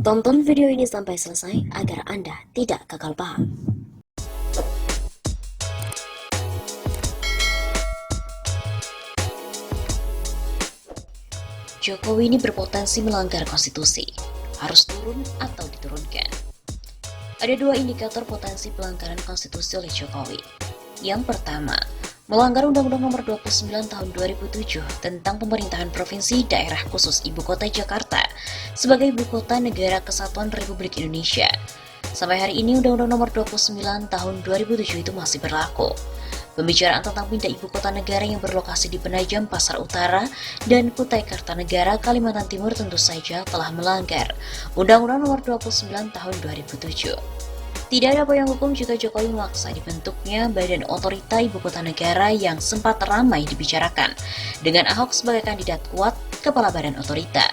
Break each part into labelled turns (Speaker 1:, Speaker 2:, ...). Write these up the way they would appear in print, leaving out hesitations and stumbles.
Speaker 1: Tonton video ini sampai selesai agar Anda tidak gagal paham. Jokowi ini berpotensi melanggar konstitusi. Harus turun atau diturunkan? Ada dua indikator potensi pelanggaran konstitusi oleh Jokowi. Yang pertama, melanggar Undang-Undang Nomor 29 Tahun 2007 tentang Pemerintahan Provinsi Daerah Khusus Ibu Kota Jakarta sebagai Ibu Kota Negara Kesatuan Republik Indonesia. Sampai hari ini Undang-Undang Nomor 29 Tahun 2007 itu masih berlaku. Pembicaraan tentang pindah ibu kota negara yang berlokasi di Penajam Pasar Utara dan Kutai Kartanegara, Kalimantan Timur tentu saja telah melanggar Undang-Undang Nomor 29 Tahun 2007. Tidak ada payung hukum jika Jokowi memaksa dibentuknya Badan Otorita Ibu Kota Negara yang sempat ramai dibicarakan, dengan Ahok sebagai kandidat kuat Kepala Badan Otorita.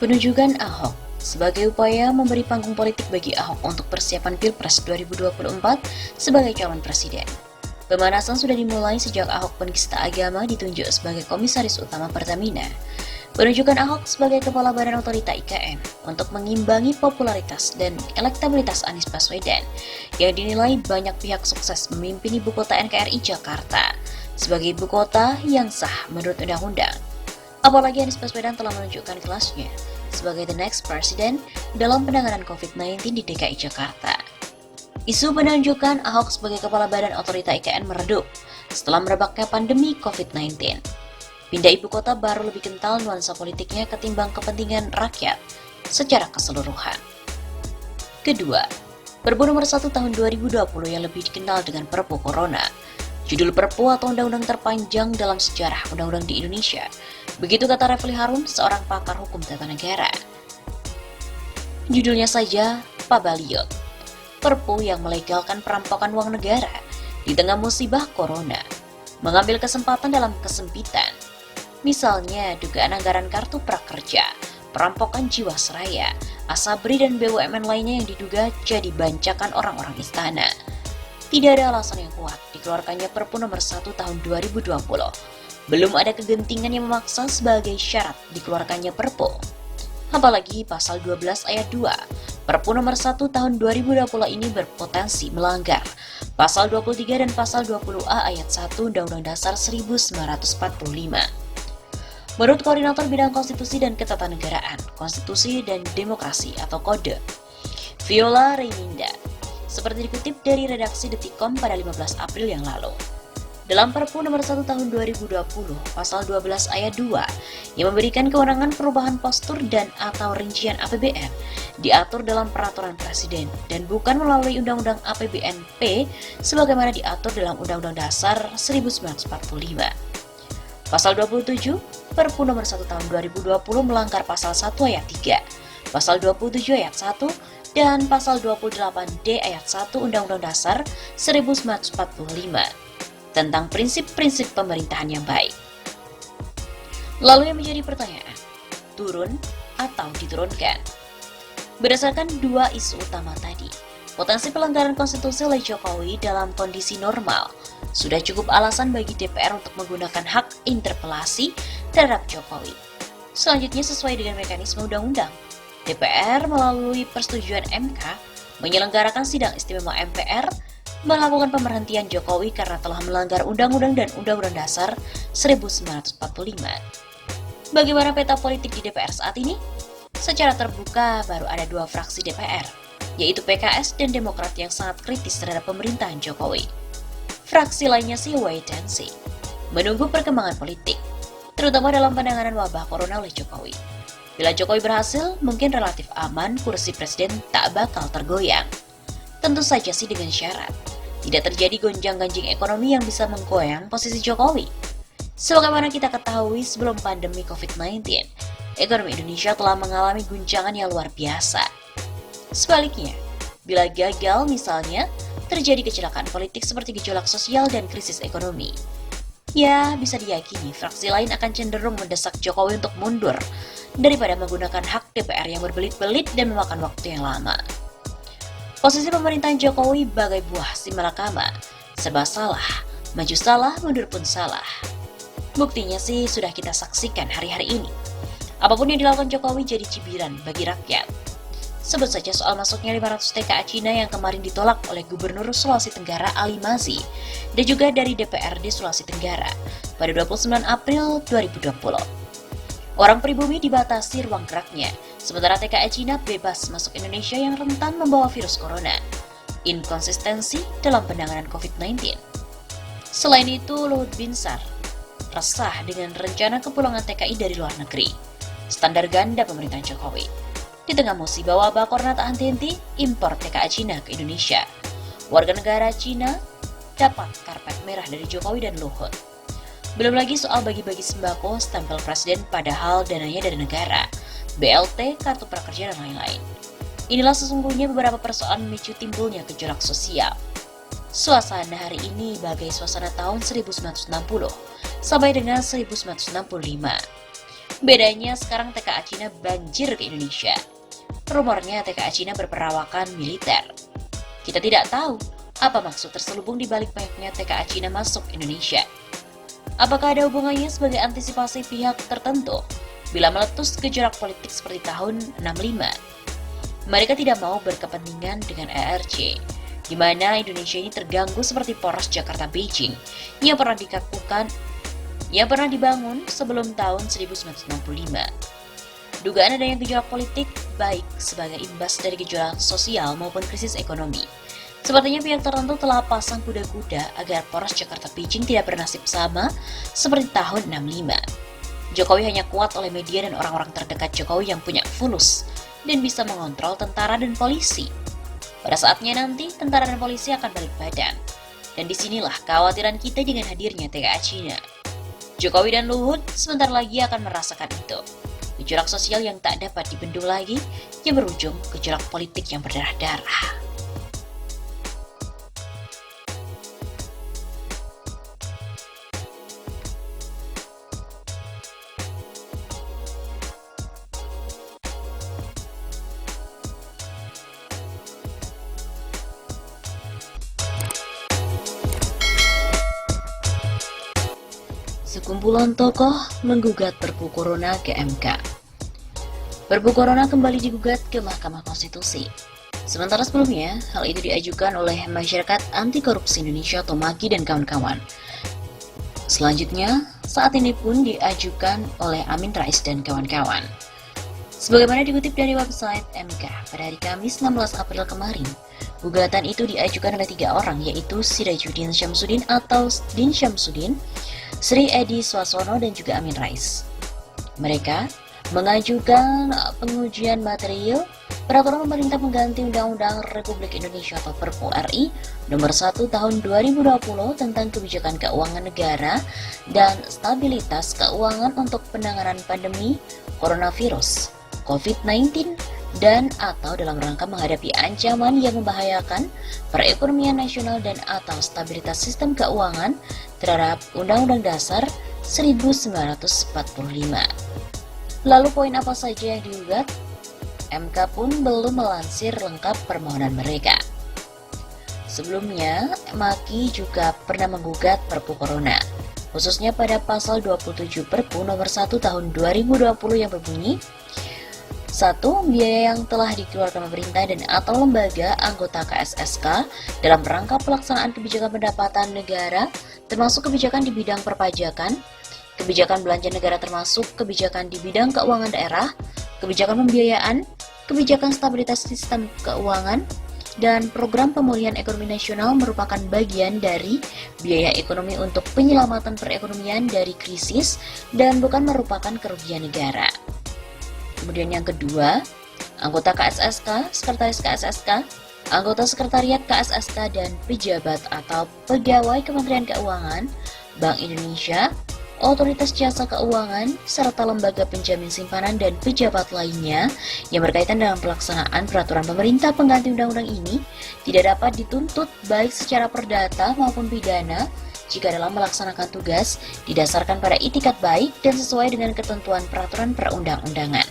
Speaker 1: Penunjukan Ahok sebagai upaya memberi panggung politik bagi Ahok untuk persiapan Pilpres 2024 sebagai calon presiden. Pemanasan sudah dimulai sejak Ahok penista agama ditunjuk sebagai Komisaris Utama Pertamina. Penunjukan Ahok sebagai Kepala Badan Otorita IKN untuk mengimbangi popularitas dan elektabilitas Anies Baswedan yang dinilai banyak pihak sukses memimpin Ibu Kota NKRI Jakarta sebagai ibu kota yang sah menurut undang-undang. Apalagi Anies Baswedan telah menunjukkan kelasnya sebagai the next president dalam penanganan COVID-19 di DKI Jakarta. Isu penunjukan Ahok sebagai Kepala Badan Otorita IKN meredup setelah merebaknya pandemi COVID-19. Pindah ibu kota baru lebih kental nuansa politiknya ketimbang kepentingan rakyat secara keseluruhan. Kedua, Perpu nomor 1 tahun 2020 yang lebih dikenal dengan Perpu Corona. Judul Perpu atau undang-undang terpanjang dalam sejarah undang-undang di Indonesia. Begitu kata Refli Harun, seorang pakar hukum tata negara. Judulnya saja, Pabaliot. Perpu yang melegalkan perampokan uang negara di tengah musibah corona. Mengambil kesempatan dalam kesempitan. Misalnya, dugaan anggaran kartu prakerja, perampokan Jiwasraya, Asabri dan BUMN lainnya yang diduga jadi bancakan orang-orang istana. Tidak ada alasan yang kuat dikeluarkannya Perpu nomor 1 tahun 2020. Belum ada kegentingan yang memaksa sebagai syarat dikeluarkannya Perpu. Apalagi pasal 12 ayat 2 Perpu nomor 1 tahun 2020 ini berpotensi melanggar pasal 23 dan pasal 20A ayat 1 Undang-Undang Dasar 1945. Menurut Koordinator Bidang Konstitusi dan Ketatanegaraan, Konstitusi dan Demokrasi atau KODE, Viola Reininda, seperti dikutip dari redaksi Detikkom pada 15 April yang lalu. Dalam Perpu nomor 1 tahun 2020, pasal 12 ayat 2 yang memberikan kewenangan perubahan postur dan atau rincian APBN diatur dalam peraturan presiden dan bukan melalui Undang-Undang APBNP sebagaimana diatur dalam Undang-Undang Dasar 1945. Pasal 27, Perpu nomor 1 tahun 2020 melanggar pasal 1 ayat 3, pasal 27 ayat 1, dan pasal 28D ayat 1 Undang-Undang Dasar 1945 tentang prinsip-prinsip pemerintahan yang baik. Lalu yang menjadi pertanyaan, turun atau diturunkan? Berdasarkan dua isu utama tadi, potensi pelanggaran konstitusi oleh Jokowi dalam kondisi normal sudah cukup alasan bagi DPR untuk menggunakan hak interpelasi terhadap Jokowi. Selanjutnya sesuai dengan mekanisme undang-undang, DPR melalui persetujuan MK menyelenggarakan sidang istimewa MPR melakukan pemberhentian Jokowi karena telah melanggar Undang-Undang dan Undang-Undang Dasar 1945. Bagaimana peta politik di DPR saat ini? Secara terbuka baru ada dua fraksi DPR, yaitu PKS dan Demokrat yang sangat kritis terhadap pemerintahan Jokowi. Fraksi lainnya sih wait and see, menunggu perkembangan politik, terutama dalam penanganan wabah corona oleh Jokowi. Bila Jokowi berhasil, mungkin relatif aman kursi presiden tak bakal tergoyang. Tentu saja sih dengan syarat tidak terjadi gonjang-ganjing ekonomi yang bisa menggoyang posisi Jokowi. Sebagaimana kita ketahui sebelum pandemi COVID-19, ekonomi Indonesia telah mengalami guncangan yang luar biasa. Sebaliknya, bila gagal misalnya, terjadi kecelakaan politik seperti gejolak sosial dan krisis ekonomi. Ya, bisa diyakini fraksi lain akan cenderung mendesak Jokowi untuk mundur daripada menggunakan hak DPR yang berbelit-belit dan memakan waktu yang lama. Posisi pemerintahan Jokowi bagai buah si malakama, serba salah, maju salah, mundur pun salah. Buktinya sih sudah kita saksikan hari-hari ini. Apapun yang dilakukan Jokowi jadi cibiran bagi rakyat. Sebut saja soal masuknya 500 TKA Cina yang kemarin ditolak oleh Gubernur Sulawesi Tenggara Ali Mazzi dan juga dari DPRD Sulawesi Tenggara pada 29 April 2020. Orang pribumi dibatasi ruang geraknya, sementara TKA Cina bebas masuk Indonesia yang rentan membawa virus corona. Inkonsistensi dalam penanganan COVID-19. Selain itu, Luhut Binsar resah dengan rencana kepulangan TKI dari luar negeri. Standar ganda pemerintahan Jokowi. Di tengah musibah wabah corona tak henti-henti, impor TKA Cina ke Indonesia. Warga negara Cina dapat karpet merah dari Jokowi dan Luhut. Belum lagi soal bagi-bagi sembako, stempel presiden padahal dananya dari negara, BLT, kartu prakerja, dan lain-lain. Inilah sesungguhnya beberapa persoalan memicu timbulnya gejolak sosial. Suasana hari ini bagai suasana tahun 1960 sampai dengan 1965. Bedanya sekarang TKA Cina banjir ke Indonesia. Rumornya TKA Cina berperawakan militer. Kita tidak tahu apa maksud terselubung di balik banyaknya TKA Cina masuk Indonesia. Apakah ada hubungannya sebagai antisipasi pihak tertentu bila meletus gejolak politik seperti tahun 65? Mereka tidak mau berkepentingan dengan ERC, di mana Indonesia ini terganggu seperti poros Jakarta-Beijing yang pernah dibangun sebelum tahun 1965. Dugaan adanya gejolak politik baik sebagai imbas dari gejolak sosial maupun krisis ekonomi. Sepertinya pihak tertentu telah pasang kuda-kuda agar poros Jakarta-Beijing tidak bernasib sama seperti tahun 65. Jokowi hanya kuat oleh media dan orang-orang terdekat Jokowi yang punya fulus dan bisa mengontrol tentara dan polisi. Pada saatnya nanti, tentara dan polisi akan balik badan. Dan disinilah kekhawatiran kita dengan hadirnya TKA Cina. Jokowi dan Luhut sebentar lagi akan merasakan itu. Gejolak sosial yang tak dapat dibendung lagi, yang berujung gejolak politik yang berdarah-darah. Sekumpulan tokoh menggugat Perpu Corona ke MK. Perpu Corona kembali digugat ke Mahkamah Konstitusi. Sementara sebelumnya, hal itu diajukan oleh Masyarakat Anti Korupsi Indonesia atau MAKI dan kawan-kawan. Selanjutnya, saat ini pun diajukan oleh Amin Rais dan kawan-kawan. Sebagaimana dikutip dari website MK pada hari Kamis 16 April kemarin, gugatan itu diajukan oleh 3 orang, yaitu Sirajuddin Syamsuddin atau Din Syamsuddin, Sri Edi Swasono, dan juga Amin Rais. Mereka mengajukan pengujian material peraturan pemerintah pengganti Undang-Undang Republik Indonesia atau Perpu RI nomor 1 tahun 2020 tentang kebijakan keuangan negara dan stabilitas keuangan untuk penanganan pandemi coronavirus COVID-19 dan atau dalam rangka menghadapi ancaman yang membahayakan perekonomian nasional dan atau stabilitas sistem keuangan terhadap Undang-Undang Dasar 1945. Lalu poin apa saja yang digugat? MK pun belum melansir lengkap permohonan mereka. Sebelumnya, MAKI juga pernah menggugat Perpu Corona, khususnya pada pasal 27 Perpu nomor 1 tahun 2020 yang berbunyi 1. Biaya yang telah dikeluarkan pemerintah dan atau lembaga anggota KSSK dalam rangka pelaksanaan kebijakan pendapatan negara, termasuk kebijakan di bidang perpajakan, kebijakan belanja negara termasuk kebijakan di bidang keuangan daerah, kebijakan pembiayaan, kebijakan stabilitas sistem keuangan, dan program pemulihan ekonomi nasional merupakan bagian dari biaya ekonomi untuk penyelamatan perekonomian dari krisis dan bukan merupakan kerugian negara. Kemudian yang kedua, anggota KSSK, sekretaris KSSK, anggota sekretariat KSSK, dan pejabat atau pegawai Kementerian Keuangan, Bank Indonesia, Otoritas Jasa Keuangan, serta lembaga penjamin simpanan dan pejabat lainnya yang berkaitan dalam pelaksanaan peraturan pemerintah pengganti undang-undang ini tidak dapat dituntut baik secara perdata maupun pidana jika dalam melaksanakan tugas didasarkan pada itikat baik dan sesuai dengan ketentuan peraturan perundang-undangan.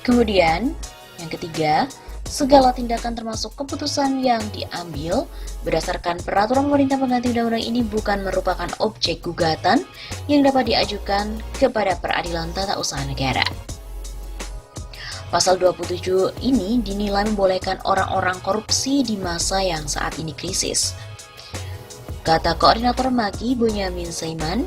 Speaker 1: Kemudian, yang ketiga, Segala tindakan termasuk keputusan yang diambil berdasarkan peraturan pemerintah pengganti undang-undang ini bukan merupakan objek gugatan yang dapat diajukan kepada peradilan tata usaha negara. Pasal 27 ini dinilai membolehkan orang-orang korupsi di masa yang saat ini krisis. Kata Koordinator MAKI Bonyamin Saiman,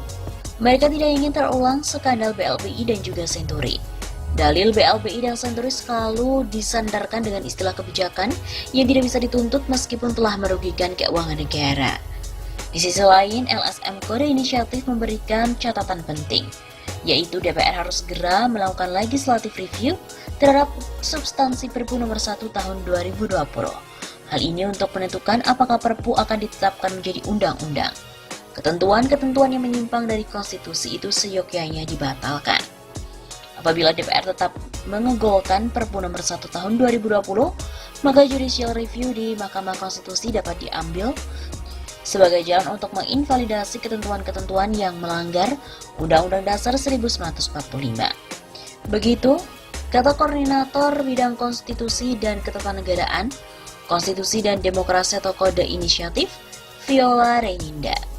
Speaker 1: mereka tidak ingin terulang skandal BLBI dan juga Senturi. Dalil BLBI dan Senturi selalu disandarkan dengan istilah kebijakan yang tidak bisa dituntut meskipun telah merugikan keuangan negara. Di sisi lain, LSM Kode Inisiatif memberikan catatan penting, yaitu DPR harus segera melakukan legislative review terhadap substansi Perpu nomor 1 tahun 2020. Hal ini untuk menentukan apakah Perpu akan ditetapkan menjadi undang-undang. Ketentuan-ketentuan yang menyimpang dari konstitusi itu seyogyanya dibatalkan. Apabila DPR tetap menggugurkan Perpu nomor 1 tahun 2020, maka judicial review di Mahkamah Konstitusi dapat diambil sebagai jalan untuk menginvalidasi ketentuan-ketentuan yang melanggar Undang-Undang Dasar 1945. Begitu kata Koordinator Bidang Konstitusi dan Ketatanegaraan, Konstitusi dan Demokrasi atau Kode Inisiatif, Viola Reininda.